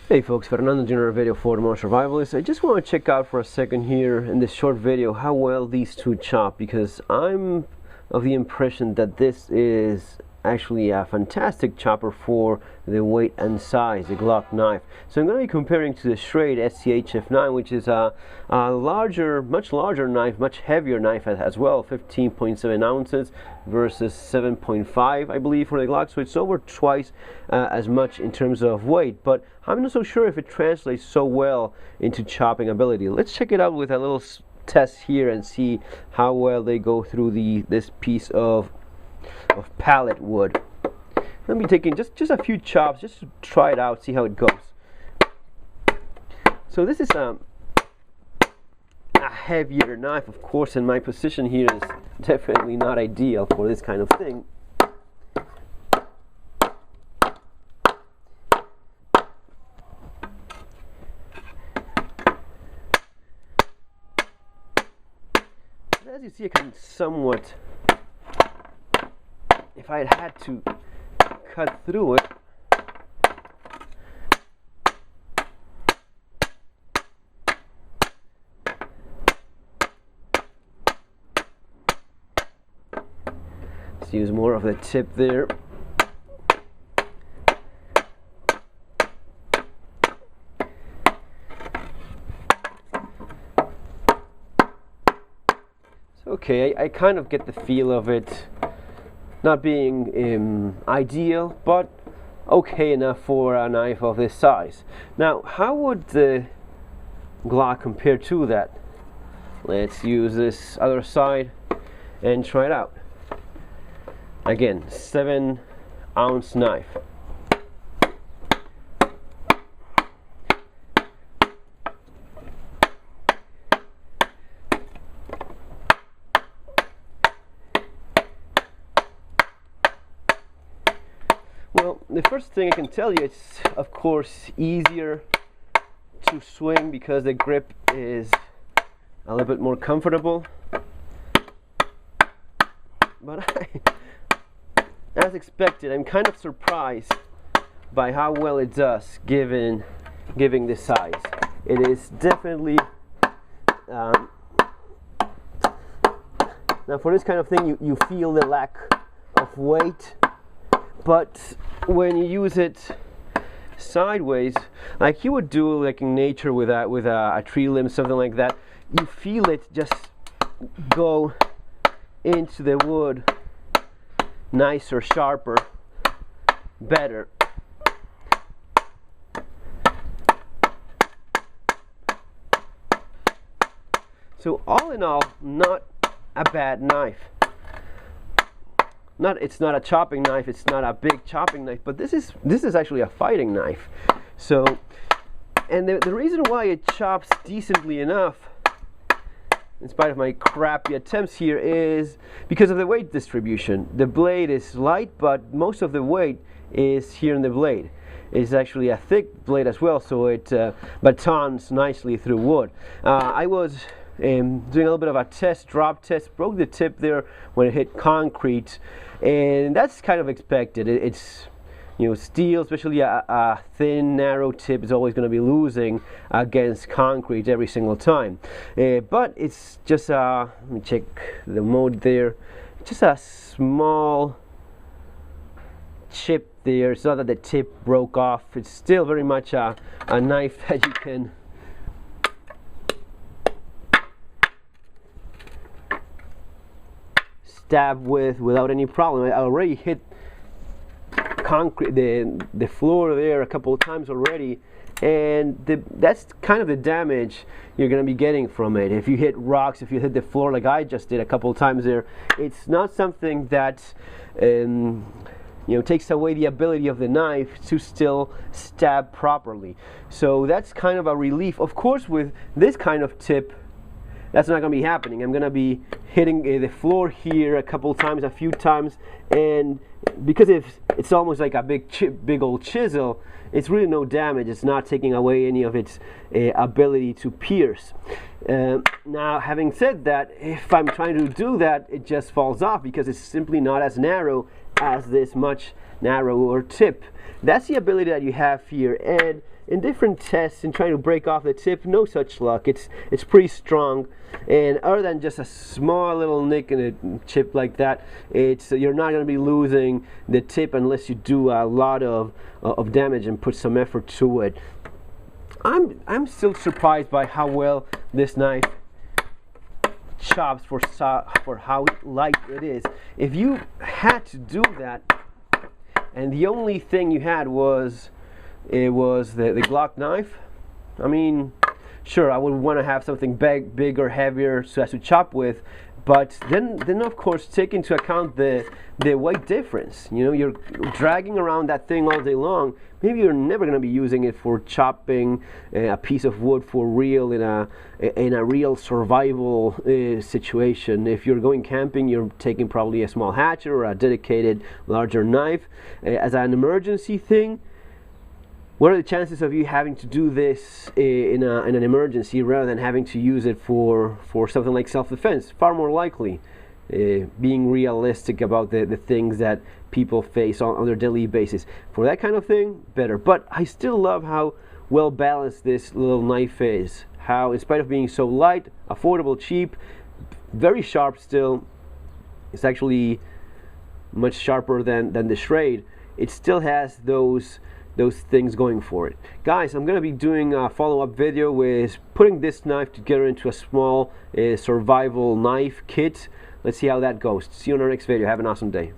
Hey folks, Fernando Jr. video for the Modern Survivalist. I just want to check out for a second here in this short video how well these two chop, because I'm of the impression that this is actually a fantastic chopper for the weight and size, the Glock knife. So I'm going to be comparing to the Schrade SCHF9, which is a larger, much larger knife, much heavier knife as well, 15.7 ounces versus 7.5 I believe for the Glock, so it's over twice as much in terms of weight, but I'm not so sure if it translates so well into chopping ability. Let's check it out with a little test here and see how well they go through this piece of pallet wood. Let me take in just a few chops just to try it out, see how it goes. So this is a heavier knife, of course, and my position here is definitely not ideal for this kind of thing. As you see, I can somewhat, if I had to cut through it, let's use more of the tip there. Okay, I kind of get the feel of it not being ideal, but okay enough for a knife of this size. Now, how would the Glock compare to that? Let's use this other side and try it out. Again, 7-ounce knife. Well, the first thing I can tell you, it's of course easier to swing because the grip is a little bit more comfortable. But as expected, I'm kind of surprised by how well it does given this size. It is definitely now for this kind of thing you feel the lack of weight. But when you use it sideways, like you would do like in nature with a tree limb, something like that, you feel it just go into the wood nicer, sharper, better. So all in all, not a bad knife. It's not a chopping knife, it's not a big chopping knife, but this is actually a fighting knife. So, and the reason why it chops decently enough, in spite of my crappy attempts here, is because of the weight distribution. The blade is light, but most of the weight is here in the blade. It's actually a thick blade as well, so it batons nicely through wood. I was doing a little bit of a drop test, broke the tip there when it hit concrete, and that's kind of expected. It's, you know, steel, especially a thin, narrow tip, is always going to be losing against concrete every single time. But it's just let me check the mode there. Just a small chip there. It's not that the tip broke off. It's still very much a knife that you can stab without any problem. I already hit concrete, the floor there a couple of times already, and that's kind of the damage you're going to be getting from it. If you hit rocks, if you hit the floor like I just did a couple of times there, it's not something that you know, takes away the ability of the knife to still stab properly. So that's kind of a relief. Of course, with this kind of tip, that's not going to be happening. I'm going to be hitting the floor here a few times, and because it's almost like a big old chisel, it's really no damage. It's not taking away any of its ability to pierce. Now, having said that, if I'm trying to do that, it just falls off because it's simply not as narrow as this much narrower tip. That's the ability that you have here, and in different tests in trying to break off the tip, no such luck. It's pretty strong, and other than just a small little nick in a chip like that, you're not going to be losing the tip unless you do a lot of damage and put some effort to it. I'm still surprised by how well this knife chops for how light it is. If you had to do that, and the only thing you had was the Glock knife, I mean, sure, I would want to have something big or heavier so as to chop with, but then of course take into account the weight difference. You know, you're dragging around that thing all day long. Maybe you're never going to be using it for chopping a piece of wood for real in a real survival situation. If you're going camping, you're taking probably a small hatchet or a dedicated larger knife. As an emergency thing, what are the chances of you having to do this in an emergency rather than having to use it for something like self-defense? Far more likely. Being realistic about the things that people face on their daily basis. For that kind of thing, better. But I still love how well balanced this little knife is. How, in spite of being so light, affordable, cheap, very sharp still, it's actually much sharper than the Schrade. It still has those things going for it. Guys, I'm going to be doing a follow-up video with putting this knife together into a small survival knife kit. Let's see how that goes. See you on our next video. Have an awesome day.